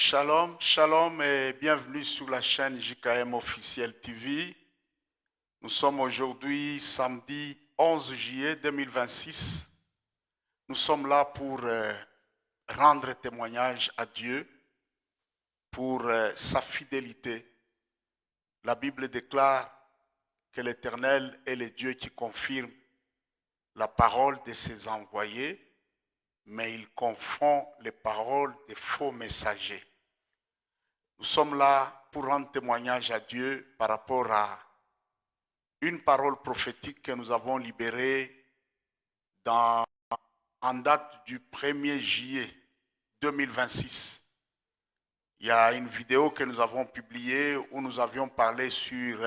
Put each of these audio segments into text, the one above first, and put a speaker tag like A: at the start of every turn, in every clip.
A: Shalom, shalom et bienvenue sur la chaîne JKM Officiel TV. Nous sommes aujourd'hui samedi 11 juillet 2026. Nous sommes là pour rendre témoignage à Dieu pour sa fidélité. La Bible déclare que l'Éternel est le Dieu qui confirme la parole de ses envoyés, mais il confond les paroles des faux messagers. Nous sommes là pour rendre témoignage à Dieu par rapport à une parole prophétique que nous avons libérée en date du 1er juillet 2026. Il y a une vidéo que nous avons publiée où nous avions parlé sur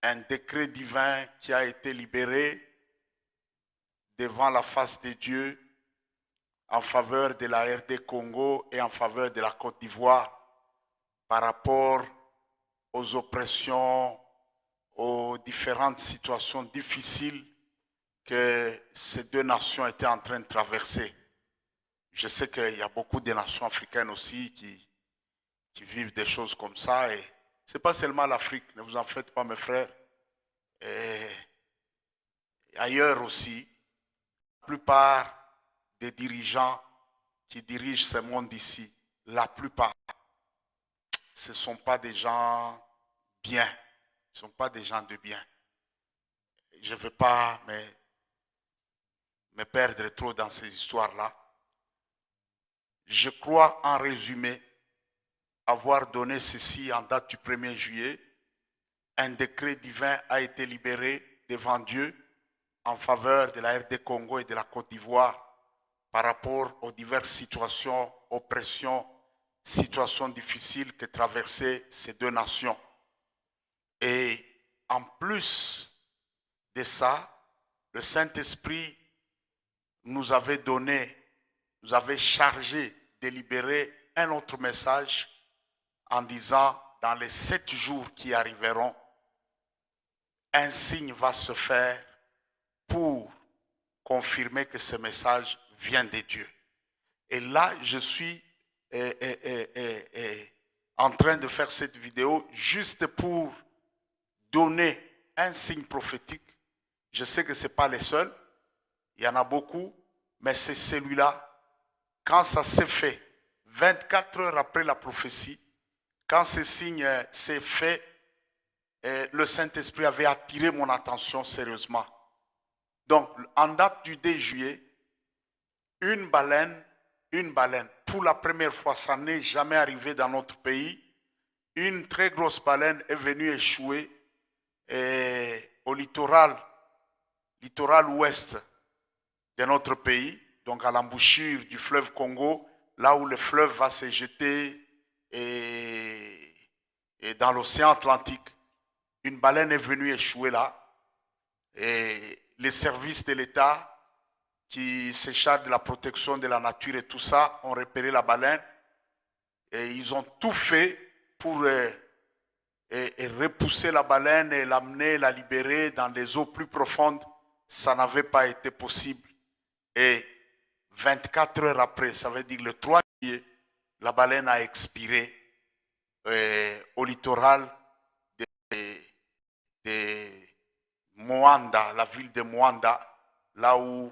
A: un décret divin qui a été libéré devant la face de Dieu en faveur de la RD Congo et en faveur de la Côte d'Ivoire par rapport aux oppressions, aux différentes situations difficiles que ces deux nations étaient en train de traverser. Je sais qu'il y a beaucoup de nations africaines aussi qui vivent des choses comme ça. Et ce n'est pas seulement l'Afrique, ne vous en faites pas mes frères. Et ailleurs aussi, la plupart des dirigeants qui dirigent ce monde ici, la plupart, ce ne sont pas des gens bien. Ce ne sont pas des gens de bien. Je ne veux pas me perdre trop dans ces histoires-là. Je crois en résumé avoir donné ceci en date du 1er juillet. Un décret divin a été libéré devant Dieu en faveur de la RD Congo et de la Côte d'Ivoire par rapport aux diverses situations, oppressions, situations difficiles que traversaient ces deux nations. Et en plus de ça, le Saint-Esprit nous avait chargé de libérer un autre message en disant, dans les 7 jours qui arriveront, un signe va se faire pour confirmer que ce message vient de Dieu. Et là, je suis en train de faire cette vidéo juste pour donner un signe prophétique. Je sais que ce n'est pas le seul, il y en a beaucoup, mais c'est celui-là. Quand ça s'est fait, 24 heures après la prophétie, quand ce signe s'est fait, le Saint-Esprit avait attiré mon attention sérieusement. Donc, en date du 2 juillet, une baleine, pour la première fois, ça n'est jamais arrivé dans notre pays, une très grosse baleine est venue échouer au littoral ouest de notre pays, donc à l'embouchure du fleuve Congo, là où le fleuve va se jeter et dans l'océan Atlantique. Une baleine est venue échouer là. Et les services de l'État qui se chargent de la protection de la nature et tout ça ont repéré la baleine. Et ils ont tout fait pour repousser la baleine et l'amener, la libérer dans des eaux plus profondes. Ça n'avait pas été possible. Et 24 heures après, ça veut dire le 3 juillet, la baleine a expiré au littoral de Moanda, la ville de Moanda, là où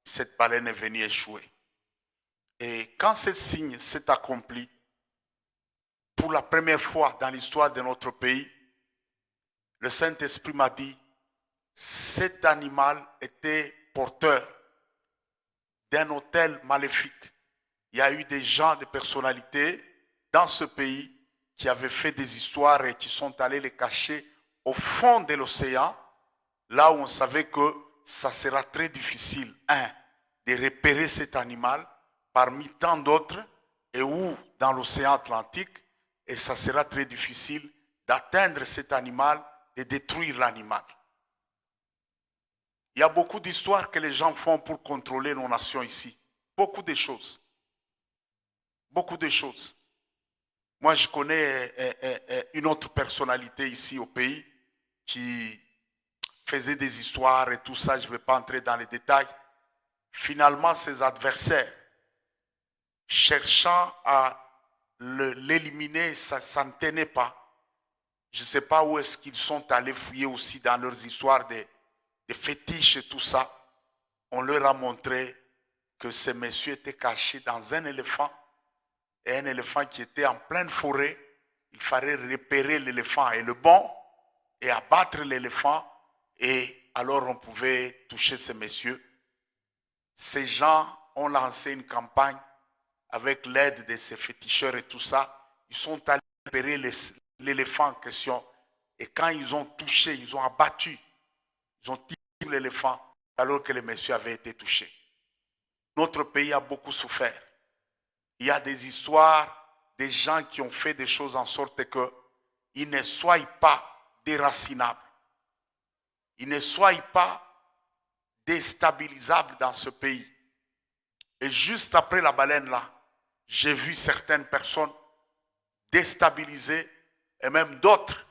A: cette baleine est venue échouer. Et quand ce signe s'est accompli, pour la première fois dans l'histoire de notre pays, le Saint-Esprit m'a dit, cet animal était porteur d'un autel maléfique. Il y a eu des gens, des personnalités dans ce pays qui avaient fait des histoires et qui sont allés les cacher au fond de l'océan, là où on savait que ça sera très difficile, de repérer cet animal parmi tant d'autres, et où dans l'océan Atlantique, et ça sera très difficile d'atteindre cet animal, de détruire l'animal. Il y a beaucoup d'histoires que les gens font pour contrôler nos nations ici. Beaucoup de choses. Beaucoup de choses. Moi, je connais une autre personnalité ici au pays qui faisait des histoires et tout ça, je ne vais pas entrer dans les détails. Finalement, ses adversaires, cherchant à l'éliminer, ça ne tenait pas. Je ne sais pas où est-ce qu'ils sont allés fouiller aussi dans leurs histoires de fétiches et tout ça. On leur a montré que ce monsieur était caché dans un éléphant, et un éléphant qui était en pleine forêt. Il fallait repérer l'éléphant et le bon et abattre l'éléphant, et alors on pouvait toucher ce monsieur. Ces gens ont lancé une campagne avec l'aide de ces féticheurs et tout ça. Ils sont allés repérer l'éléphant en question, et quand ils ont touché, ils ont abattu, ils ont tiré l'éléphant alors que le monsieur avait été touché. Notre pays a beaucoup souffert. Il y a des histoires des gens qui ont fait des choses en sorte qu'ils ne soient pas déracinables. Ils ne soient pas déstabilisables dans ce pays. Et juste après la baleine là, j'ai vu certaines personnes déstabilisées, et même d'autres.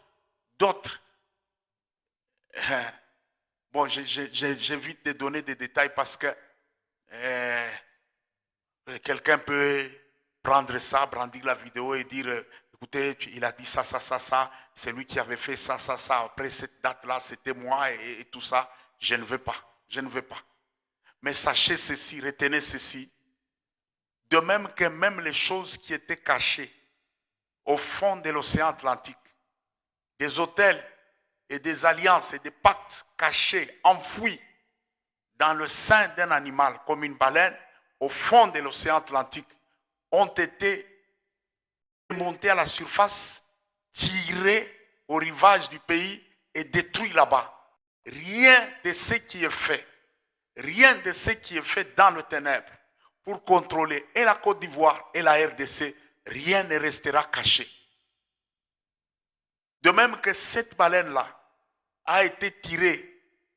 A: Bon, j'évite de donner des détails parce que quelqu'un peut prendre ça, brandir la vidéo et dire, écoutez, il a dit ça, c'est lui qui avait fait ça, après cette date-là, c'était moi et tout ça. Je ne veux pas. Mais sachez ceci, retenez ceci. De même que même les choses qui étaient cachées au fond de l'océan Atlantique, des hôtels et des alliances et des pactes cachés, enfouis dans le sein d'un animal comme une baleine, au fond de l'océan Atlantique, ont été montés à la surface, tirés au rivage du pays et détruits là-bas. Rien de ce qui est fait dans le ténèbre pour contrôler et la Côte d'Ivoire et la RDC, rien ne restera caché. De même que cette baleine-là a été tirée,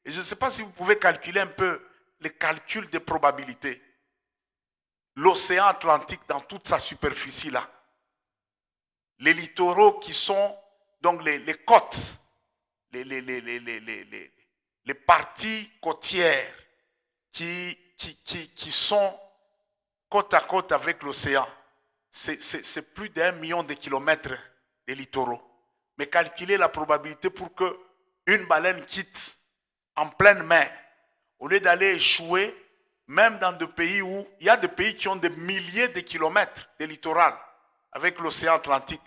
A: et je ne sais pas si vous pouvez calculer un peu les calculs de probabilité. L'océan Atlantique dans toute sa superficie là, les littoraux qui sont donc les côtes, les parties côtières qui sont côte à côte avec l'océan, c'est plus d'1 million de kilomètres de littoraux. Mais calculez la probabilité pour que une baleine quitte en pleine mer, au lieu d'aller échouer, même dans des pays où il y a des pays qui ont des milliers de kilomètres de littoral avec l'océan Atlantique,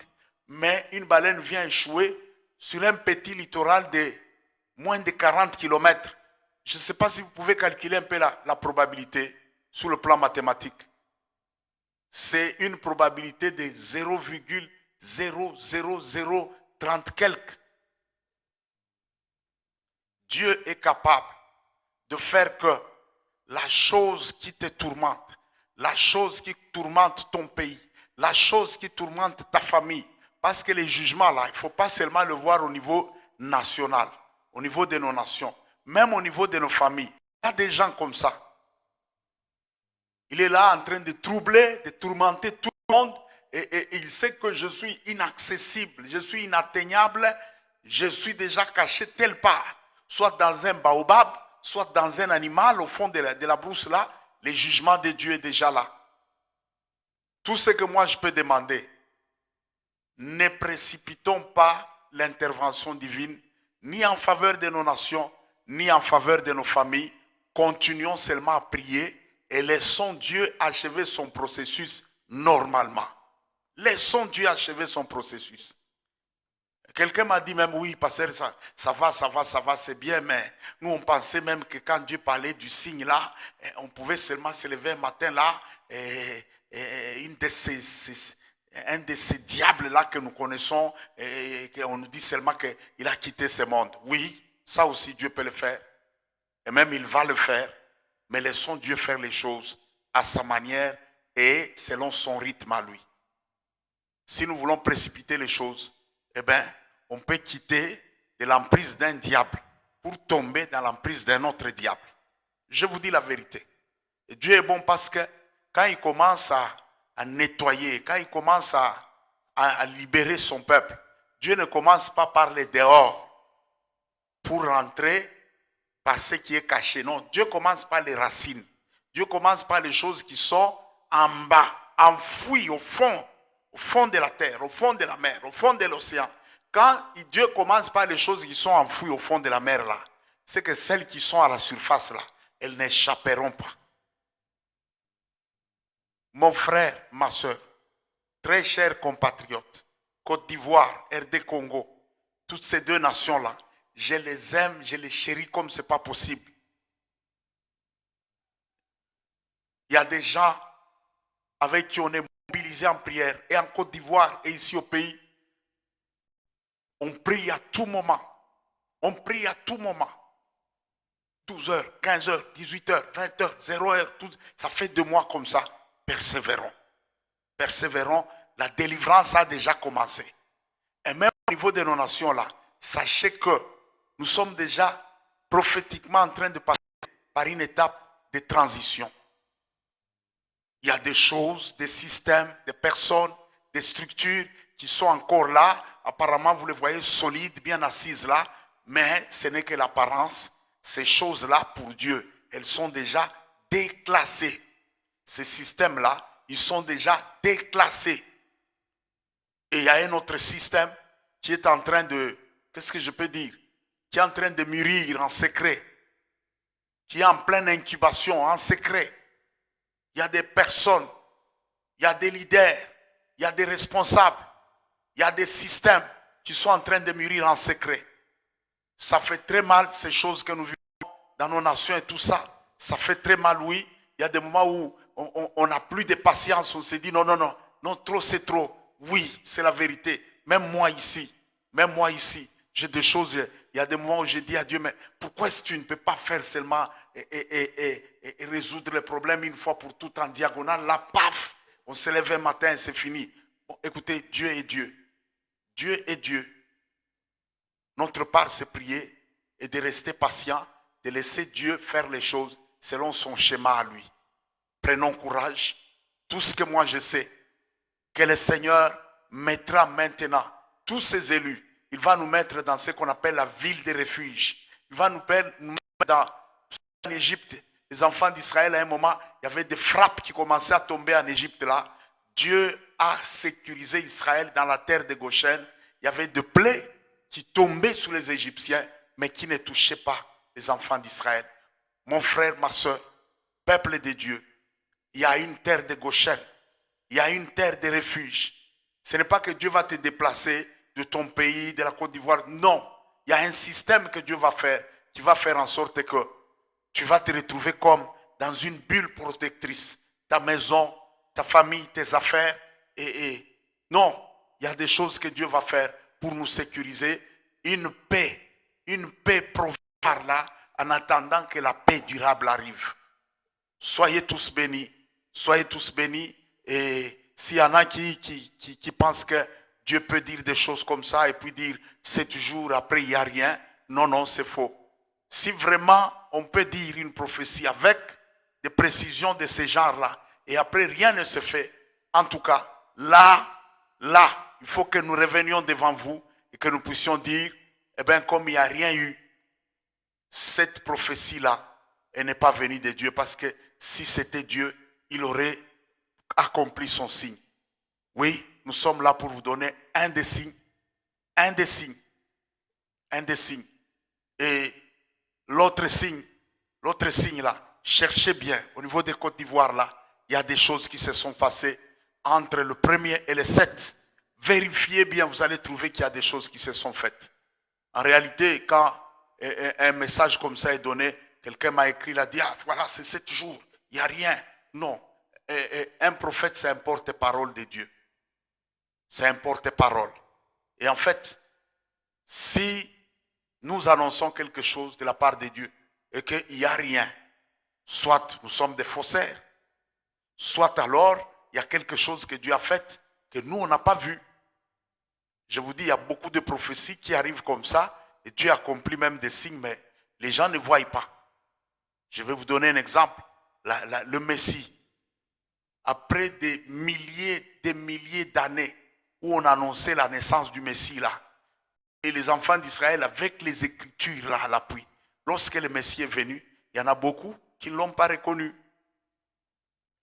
A: mais une baleine vient échouer sur un petit littoral de moins de 40 kilomètres. Je ne sais pas si vous pouvez calculer un peu la probabilité sur le plan mathématique. C'est une probabilité de 0,00030 quelques. Dieu est capable de faire que la chose qui te tourmente, la chose qui tourmente ton pays, la chose qui tourmente ta famille, parce que les jugements là, il ne faut pas seulement le voir au niveau national, au niveau de nos nations, même au niveau de nos familles. Il y a des gens comme ça. Il est là en train de troubler, de tourmenter tout le monde, et il sait que je suis inaccessible, je suis inatteignable, je suis déjà caché telle part, soit dans un baobab, soit dans un animal au fond de la brousse là. Le jugement de Dieu est déjà là. Tout ce que moi je peux demander, ne précipitons pas l'intervention divine, ni en faveur de nos nations, ni en faveur de nos familles. Continuons seulement à prier et laissons Dieu achever son processus normalement. Laissons Dieu achever son processus. Quelqu'un m'a dit même, oui, pasteur, ça va, c'est bien, mais nous on pensait même que quand Dieu parlait du signe là, on pouvait seulement se lever un matin là, et un de ces diables là que nous connaissons, et qu'on nous dit seulement qu'il a quitté ce monde. Oui, ça aussi Dieu peut le faire, et même il va le faire, mais laissons Dieu faire les choses à sa manière et selon son rythme à lui. Si nous voulons précipiter les choses, eh bien, on peut quitter de l'emprise d'un diable pour tomber dans l'emprise d'un autre diable. Je vous dis la vérité. Et Dieu est bon parce que quand il commence à nettoyer, quand il commence à libérer son peuple, Dieu ne commence pas par les dehors pour rentrer par ce qui est caché. Non, Dieu commence par les racines. Dieu commence par les choses qui sont en bas, enfouies au fond au fond de la terre, au fond de la mer, au fond de l'océan. Quand Dieu commence par les choses qui sont enfouies au fond de la mer là, c'est que celles qui sont à la surface là, elles n'échapperont pas. Mon frère, ma soeur, très chers compatriotes, Côte d'Ivoire, RD Congo, toutes ces deux nations-là, je les aime, je les chéris comme ce n'est pas possible. Il y a des gens avec qui on est mobilisés en prière, et en Côte d'Ivoire et ici au pays, on prie à tout moment. On prie à tout moment. 12h, 15h, 18h, 20h, 0h, ça fait 2 mois comme ça. Persévérons. Persévérons. La délivrance a déjà commencé. Et même au niveau de nos nations là, sachez que nous sommes déjà prophétiquement en train de passer par une étape de transition. Il y a des choses, des systèmes, des personnes, des structures qui sont encore là. Apparemment, vous les voyez solides, bien assises là, mais ce n'est que l'apparence. Ces choses-là, pour Dieu, elles sont déjà déclassées. Ces systèmes-là, ils sont déjà déclassés. Et il y a un autre système qui est en train de, qu'est-ce que je peux dire, qui est en train de mûrir en secret, qui est en pleine incubation, en secret. Il y a des personnes, il y a des leaders, il y a des responsables, il y a des systèmes qui sont en train de mûrir en secret. Ça fait très mal ces choses que nous vivons dans nos nations et tout ça. Ça fait très mal, oui. Il y a des moments où on n'a plus de patience. On se dit non, non, non, non, trop c'est trop. Oui, c'est la vérité. Même moi ici, j'ai des choses. Il y a des moments où je dis à Dieu, mais pourquoi est-ce que tu ne peux pas faire seulement et résoudre les problèmes une fois pour toutes en diagonale? Là, paf, on se lève un matin et c'est fini. Bon, écoutez, Dieu est Dieu. Dieu est Dieu. Notre part, c'est prier et de rester patient, de laisser Dieu faire les choses selon son schéma à lui. Prenons courage. Tout ce que moi je sais, que le Seigneur mettra maintenant tous ses élus. Il va nous mettre dans ce qu'on appelle la ville de refuge. Il va nous mettre en Égypte. Les enfants d'Israël, à un moment, il y avait des frappes qui commençaient à tomber en Égypte là. Dieu a sécurisé Israël dans la terre de Goshen. Il y avait des plaies qui tombaient sur les Égyptiens, mais qui ne touchaient pas les enfants d'Israël. Mon frère, ma soeur, peuple de Dieu, il y a une terre de Goshen, il y a une terre de refuge. Ce n'est pas que Dieu va te déplacer de ton pays, de la Côte d'Ivoire. Non, il y a un système que Dieu va faire, qui va faire en sorte que tu vas te retrouver comme dans une bulle protectrice. Ta maison, ta famille, tes affaires. Non, il y a des choses que Dieu va faire pour nous sécuriser. Une paix provisoire là, en attendant que la paix durable arrive. Soyez tous bénis. Soyez tous bénis. Et s'il y en a qui pensent que Dieu peut dire des choses comme ça et puis dire 7 jours après il n'y a rien. Non, non, c'est faux. Si vraiment on peut dire une prophétie avec des précisions de ce genre-là et après rien ne se fait, en tout cas, là, il faut que nous revenions devant vous et que nous puissions dire, eh bien, comme il n'y a rien eu, cette prophétie-là, elle n'est pas venue de Dieu parce que si c'était Dieu, il aurait accompli son signe. Oui, nous sommes là pour vous donner un des signes. Et l'autre signe là, cherchez bien, au niveau des Côtes d'Ivoire là, il y a des choses qui se sont passées entre le 1er et le 7. Vérifiez bien, vous allez trouver qu'il y a des choses qui se sont faites. En réalité, quand un message comme ça est donné, quelqu'un m'a écrit, il a dit, ah voilà, c'est 7 jours, il n'y a rien. Non, un prophète, c'est un porte-parole de Dieu. C'est un porte-parole. Et en fait, si nous annonçons quelque chose de la part de Dieu et qu'il n'y a rien, soit nous sommes des faussaires, soit alors il y a quelque chose que Dieu a fait que nous, on n'a pas vu. Je vous dis, il y a beaucoup de prophéties qui arrivent comme ça et Dieu accomplit même des signes, mais les gens ne voient pas. Je vais vous donner un exemple. Le Messie, après des milliers d'années où on annonçait la naissance du Messie là, et les enfants d'Israël avec les Écritures là à l'appui, lorsque le Messie est venu, il y en a beaucoup qui ne l'ont pas reconnu.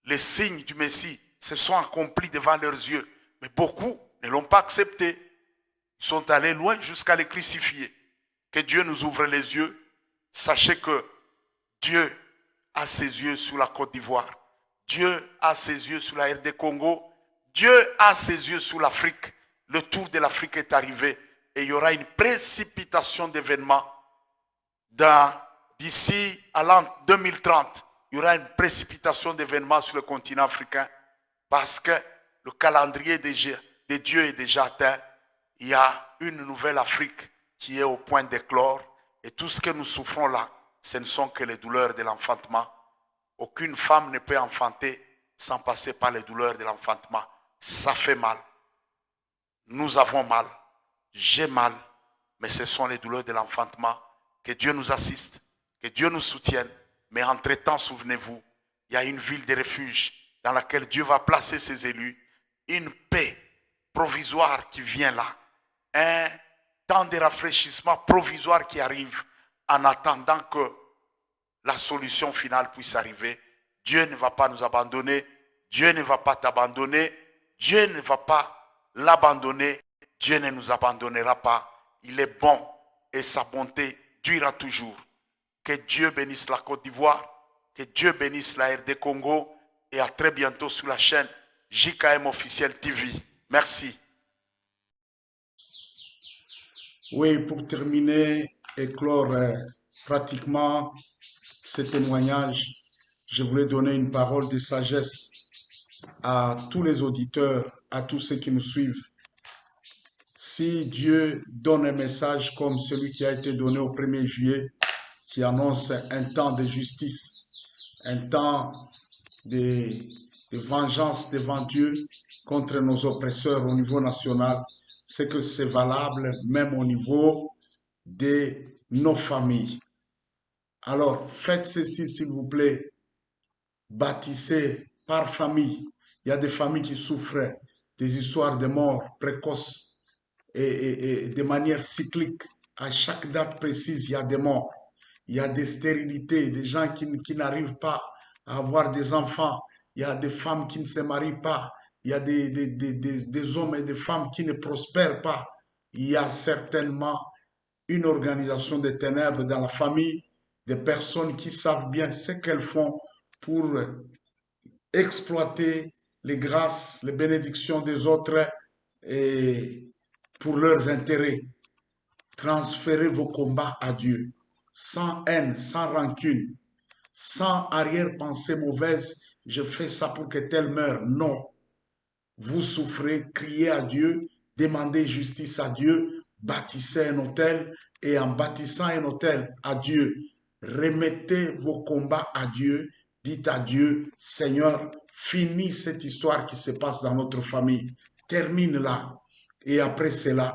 A: Les signes du Messie se sont accomplis devant leurs yeux. Mais beaucoup ne l'ont pas accepté. Ils sont allés loin jusqu'à les crucifier. Que Dieu nous ouvre les yeux. Sachez que Dieu a ses yeux sur la Côte d'Ivoire. Dieu a ses yeux sur la RD Congo. Dieu a ses yeux sur l'Afrique. Le tour de l'Afrique est arrivé et il y aura une précipitation d'événements. D'ici à l'an 2030, il y aura une précipitation d'événements sur le continent africain parce que le calendrier de Dieu est déjà atteint. Il y a une nouvelle Afrique qui est au point d'éclore et tout ce que nous souffrons là, ce ne sont que les douleurs de l'enfantement. Aucune femme ne peut enfanter sans passer par les douleurs de l'enfantement. Ça fait mal. Nous avons mal. J'ai mal. Mais ce sont les douleurs de l'enfantement. Que Dieu nous assiste. Que Dieu nous soutienne. Mais entre-temps, souvenez-vous, il y a une ville de refuge dans laquelle Dieu va placer ses élus. Une paix provisoire qui vient là. Un temps de rafraîchissement provisoire qui arrive en attendant que la solution finale puisse arriver. Dieu ne va pas nous abandonner. Dieu ne va pas t'abandonner. Dieu ne va pas l'abandonner. Dieu ne nous abandonnera pas. Il est bon et sa bonté durera toujours. Que Dieu bénisse la Côte d'Ivoire. Que Dieu bénisse la RD Congo. Et à très bientôt sur la chaîne JKM Officiel TV. Merci.
B: Oui, pour terminer et clore pratiquement ce témoignage, je voulais donner une parole de sagesse à tous les auditeurs, à tous ceux qui nous suivent. Si Dieu donne un message comme celui qui a été donné au 1er juillet, qui annonce un temps de justice, un temps de vengeance devant Dieu contre nos oppresseurs au niveau national, c'est que c'est valable même au niveau de nos familles. Alors, faites ceci, s'il vous plaît. Bâtissez par famille. Il y a des familles qui souffrent des histoires de mort précoces et de manière cyclique. À chaque date précise, il y a des morts. Il y a des stérilités, des gens qui n'arrivent pas à avoir des enfants. Il y a des femmes qui ne se marient pas. Il y a des hommes et des femmes qui ne prospèrent pas. Il y a certainement une organisation des ténèbres dans la famille, des personnes qui savent bien ce qu'elles font pour exploiter les grâces, les bénédictions des autres et pour leurs intérêts. Transférez vos combats à Dieu, sans haine, sans rancune, sans arrière-pensée mauvaise. Je fais ça pour que tel meure. Non. Vous souffrez, criez à Dieu, demandez justice à Dieu, bâtissez un autel et en bâtissant un autel à Dieu, remettez vos combats à Dieu, dites à Dieu, Seigneur, finis cette histoire qui se passe dans notre famille, termine-la et après cela,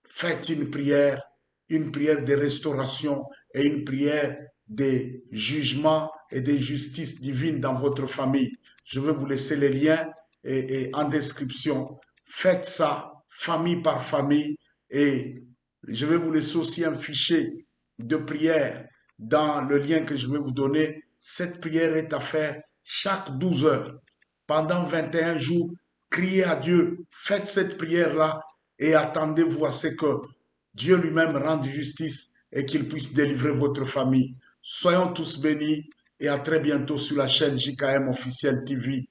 B: faites une prière de restauration et une prière de jugement et de justice divine dans votre famille. Je vais vous laisser les liens et en description. Faites ça famille par famille et je vais vous laisser aussi un fichier de prière dans le lien que je vais vous donner. Cette prière est à faire chaque 12 heures. Pendant 21 jours, criez à Dieu, faites cette prière-là et attendez-vous à ce que Dieu lui-même rende justice et qu'il puisse délivrer votre famille. Soyons tous bénis et à très bientôt sur la chaîne JKM Officiel TV.